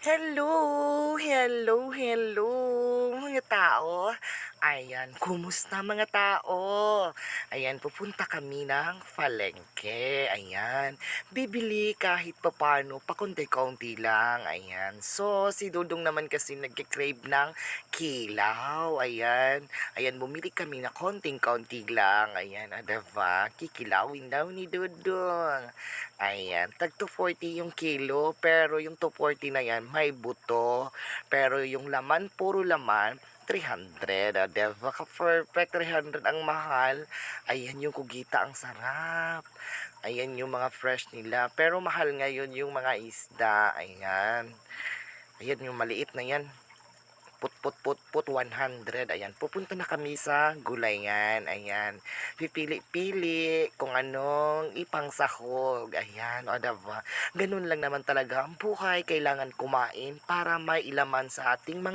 Hello, hello, hello mga tao. Ayan, kumusta mga tao? Ayan, pupunta kami ng palengke. Ayan, bibili kahit papano, pakonti-kaunti lang. Ayan, so si Dudong naman kasi nagkikrave ng kilaw. Ayan, bumili kami na konting-kaunti lang. Ayan, diba? Kikilawin daw ni Dudong. Ayan, tag 240 yung kilo, pero yung 240 na yan may buto. Pero yung laman, puro laman, 300. Diba ka-perfect? 300 ang mahal. Ayan yung kugita, ang sarap. Ayan yung mga fresh nila. Pero mahal ngayon yung mga isda. Ayan. Ayan yung maliit na yan. Put 100. Ayan, pupunta na kami sa gulayan. Ayan, pipili-pili kung anong ipangsahog. Ayan, o diba? Ganun lang naman talaga ang buhay. Kailangan kumain para may ilaman sa ating mga